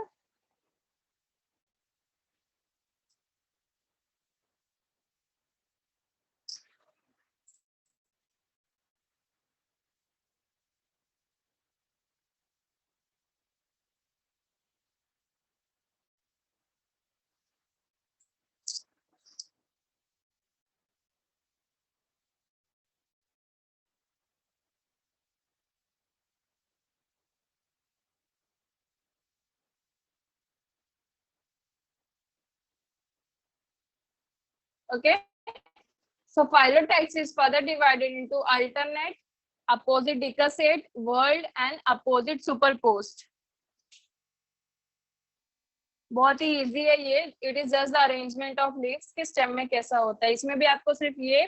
Okay, so phylotext is further divided into alternate, opposite decussate, whorled and opposite superposed. बहुत ही easy है ये। It is just the arrangement of leaves कि stem में कैसा होता है। इसमें भी आपको सिर्फ ये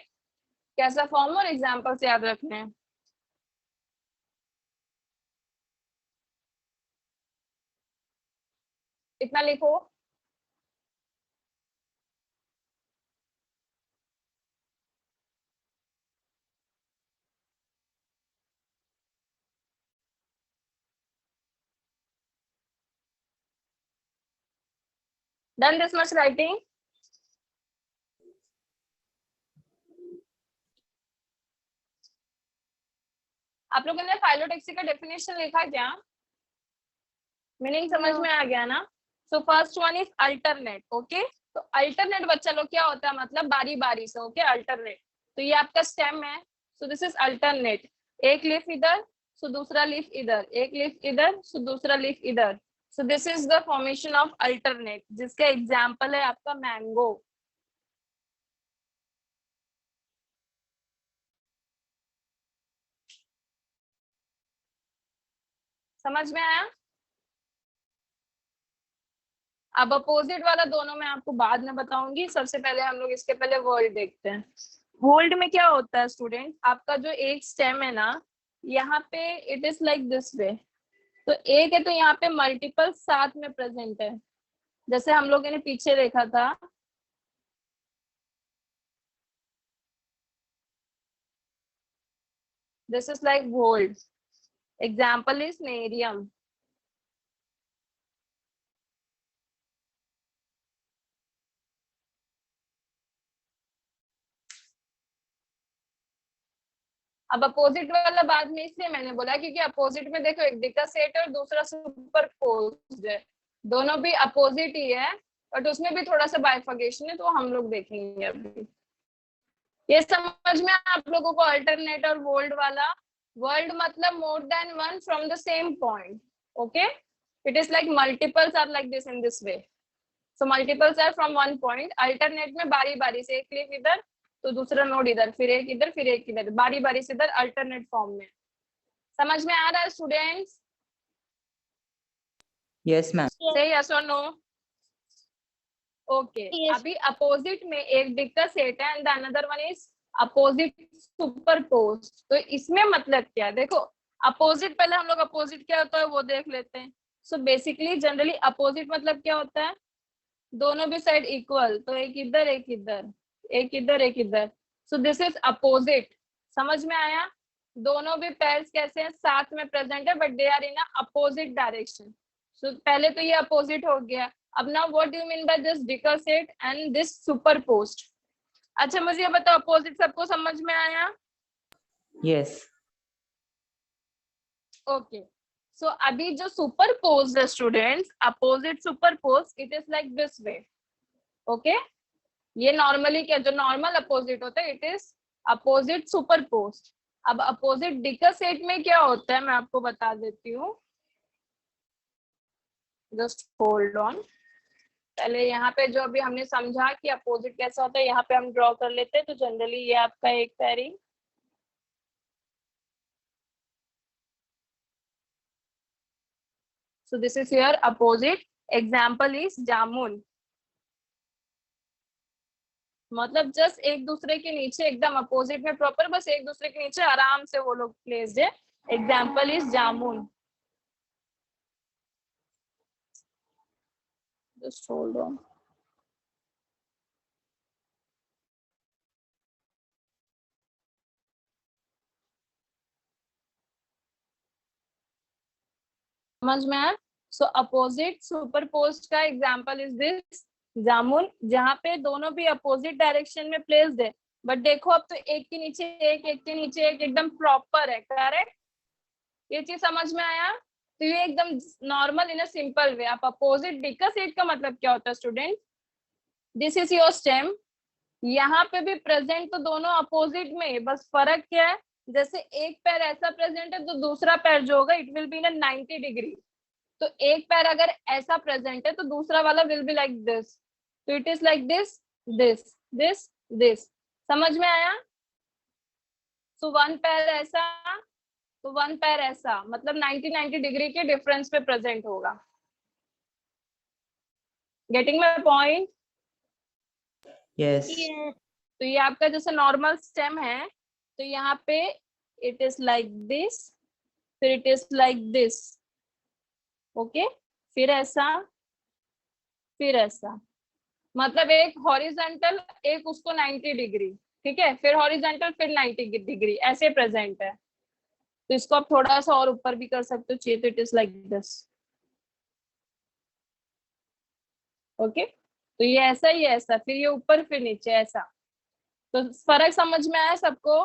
कैसा फॉर्म और एग्जांपल्स याद रखने हैं। इतना लिखो। Done this much writing. आप लोगों ने फाइलोटेक्सी का डेफिनेशन लिखा क्या? मीनिंग समझ में आ गया ना? So first one is alternate. Okay, तो अल्टरनेट बच्चा लोग क्या होता है, मतलब बारी बारी से। Okay, alternate. तो ये आपका स्टेम है, सो दिस इज अल्टरनेट। एक लीफ इधर, सो दूसरा लीफ इधर, एक लीफ इधर, सो दूसरा लीफ इधर। सो this is the formation of alternate, जिसका एग्जाम्पल है आपका मैंगो। समझ में आया? अब अपोजिट वाला दोनों मैं आपको बाद में बताऊंगी। सबसे पहले हम लोग इसके पहले वर्ल्ड देखते हैं। वर्ल्ड में क्या होता है स्टूडेंट, आपका जो एक स्टेम है ना, यहाँ पे it is like this way. तो एक है तो यहाँ पे मल्टीपल साथ में प्रेजेंट है, जैसे हम लोगों ने पीछे देखा था। This is like world, example is nerium. अब अपोजिट वाला बाद में इसलिए मैंने बोला क्योंकि अपोजिट में देखो एक डिकसेट है और दूसरा सुपरपोज्ड है। दोनों भी अपोजिट ही है, बट उसमें भी थोड़ा सा बाइफर्केशन है, तो हम लोग देखेंगे अभी। ये समझ में आप लोगों को अल्टरनेट और वर्ल्ड वाला? वर्ल्ड मतलब more than one from the same point. Okay, it is like multiples are like this in this way. So multiples are from one point. Alternate में बारी बारी से एक क्लिक इधर तो दूसरा नोड इधर, फिर एक इधर, फिर एक इधर, बारी बारी से इधर अल्टरनेट फॉर्म में। समझ में आ रहा है स्टूडेंट्स? Yes ma'am. से यस और नो? ओके, अभी अपोजिट में एक डिक्टर सेट है and the another one is opposite superposed. तो इसमें मतलब क्या है, देखो अपोजिट, पहले हम लोग अपोजिट क्या होता है वो देख लेते हैं। सो बेसिकली जनरली अपोजिट मतलब क्या होता है, दोनों भी साइड इक्वल, तो एक इधर एक इधर, एक इधर एक इधर। सो दिस इज अपोजिट। समझ में आया? दोनों भी पेयर्स कैसे हैं, साथ में प्रेजेंट है but they are in opposite direction. So पहले तो ये अपोजिट हो गया। अब now what do you mean by this decussate and this superposed? अच्छा मुझे ये बताओ, अपोजिट सबको समझ में आया? यस। ओके, सो अभी जो सुपरपोज्ड है students, opposite superpose, it is like this way. Okay, ये नॉर्मली क्या, जो नॉर्मल अपोजिट होता है इट इज अपोजिट सुपरपोज्ड। अब अपोजिट डिकसेट में क्या होता है मैं आपको बता देती हूँ, जस्ट होल्ड ऑन। पहले यहाँ पे जो अभी हमने समझा कि अपोजिट कैसा होता है, यहाँ पे हम ड्रॉ कर लेते हैं। तो जनरली ये आपका एक pairing, so this is your opposite, example is जामुन। मतलब जस्ट एक दूसरे के नीचे एकदम अपोजिट में प्रॉपर, बस एक दूसरे के नीचे आराम से वो लोग प्लेस्ड है। Example is jamun. Just hold on. समझ में आया? सो अपोजिट सुपरपोज्ड का एग्जांपल इज दिस जामुन, जहाँ पे दोनों भी अपोजिट डायरेक्शन में प्लेस्ड है, बट देखो अब तो एक के नीचे एक के नीचे एक एकदम प्रॉपर है, करेक्ट? ये चीज समझ में आया? तो ये एकदम normal in a simple way. आप अपोजिट डिकसेट का मतलब क्या होता है student? This is your stem, यहाँ पे भी प्रेजेंट तो दोनों अपोजिट में है, बस फर्क क्या है, जैसे एक पैर ऐसा प्रेजेंट है तो दूसरा पैर जो होगा it will be in 90 degree. तो एक पैर अगर ऐसा प्रेजेंट है तो दूसरा वाला विल बी लाइक दिस, तो it is like this this this this. समझ में आया? सो वन पैर ऐसा तो वन पैर ऐसा, मतलब 90 डिग्री के डिफरेंस पे प्रेजेंट होगा। Getting my point? Yes. तो ये आपका जैसे नॉर्मल स्टेम है, तो यहाँ पे इट इज लाइक दिस, फिर it is like this, okay, फिर ऐसा, फिर ऐसा, मतलब एक हॉरिजॉन्टल एक उसको 90 डिग्री, ठीक है, फिर हॉरिजॉन्टल फिर 90 डिग्री, ऐसे प्रेजेंट है। तो इसको आप थोड़ा सा और ऊपर भी कर सकते हो चाहिए तो, it is like this, okay. तो ये ऐसा ही ऐसा, फिर ये ऊपर फिर नीचे ऐसा। तो फर्क समझ में आया सबको?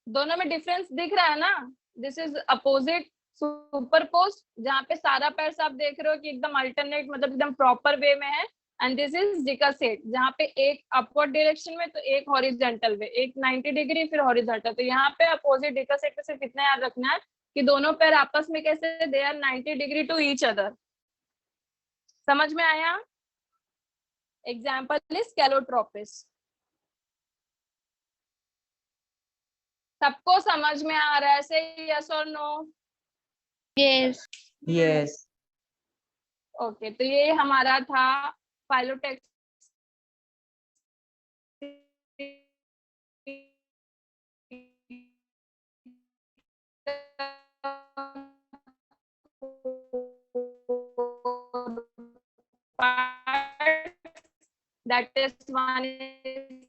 दोनों में डिफरेंस दिख रहा है ना? दिस इज अपोजिट सुपरपोज, जहाँ पे सारा पैर्स आप देख रहे हो कि एकदम अल्टरनेट, मतलब एकदम प्रॉपर वे में है। एंड दिस इज डिकसेट, जहाँ पे एक अपवर्ड डायरेक्शन में तो एक हॉरिजॉन्टल वे, एक 90 डिग्री फिर हॉरिजॉन्टल। तो यहाँ पे अपोजिट डिकसेट में सिर्फ इतना याद रखना है कि दोनों पैर आपस में कैसे, they are 90 degree to each other. समझ में आया? Example is calotropis. सबको समझ में आ रहा है से यस और नो? Yes. Yes. ओके, तो ये हमारा था फाइलोटेक्स्ट that is one is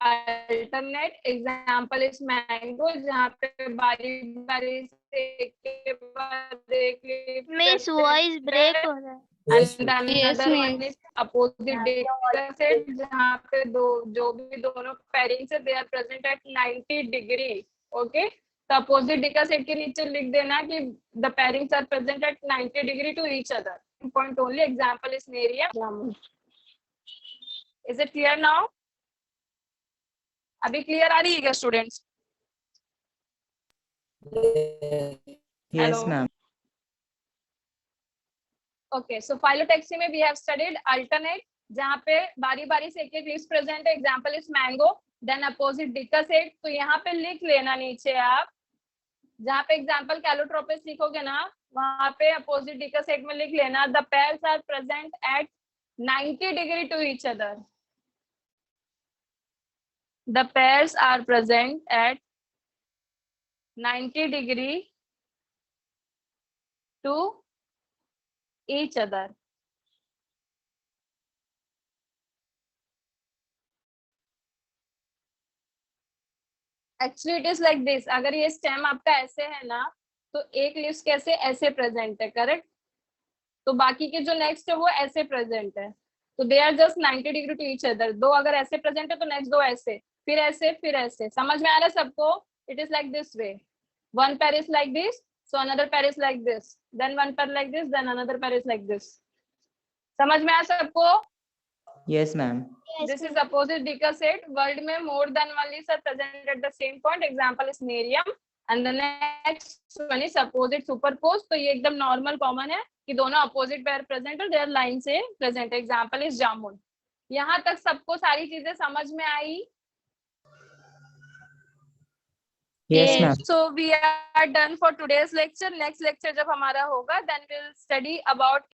alternate, example is mango, जहाँ पे बारी बारी से एक के बाद एक Miss, voice break हो रहा है. Yes. and then Yes, another one miss. is opposite decussate, जहाँ पे जो भी दोनों पेयरिंग से they are present at 90 degree, okay. तो अपोजिट डिकसेट के नीचे लिख देना कि the pairings are present at 90 degree to each other. Point only, example is Neria. Is it clear now? अभी क्लियर आ रही है क्या students? Yes, Hello. ma'am. Okay, so phyllotaxy में वी हैव स्टडीड अल्टरनेट, जहाँ पे बारी बारी से एक एक लिस्ट प्रेजेंट है, example is mango. Then opposite decussate, तो यहाँ पे लिख लेना नीचे आप, जहाँ पे एग्जांपल कैलोट्रोपिस लिखोगे ना, वहां पे अपोजिट डिकसेट में लिख लेना the pairs are present at 90 degree to each other. The pairs are present at 90 degree to each other. Actually, it is like this. अगर ये स्टेम आपका ऐसे है ना, तो एक लिस्ट कैसे ऐसे प्रेजेंट है, करेक्ट? तो बाकी के जो नेक्स्ट है वो ऐसे प्रेजेंट है, तो they are just 90 degree to each other. दो अगर ऐसे प्रेजेंट है तो नेक्स्ट दो ऐसे, फिर ऐसे, फिर ऐसे। समझ में आ रहा है सबको? It is like this way, one pair is like this, so another pair is like this, then one pair like this, then another pair is like this. समझ में आया सबको? Yes, ma'am. This is opposite decussate. World में more than one leaves are present at the same point. Example is Nerium. And the next one is opposite superposed. तो ये एकदम normal common है कि दोनों opposite pair present और their line से present. Example is जामुन। यहाँ तक सबको सारी चीजें समझ में आई? Yes, ma'am. So we are done for today's lecture. Next lecture जब हमारा होगा, then we'll study about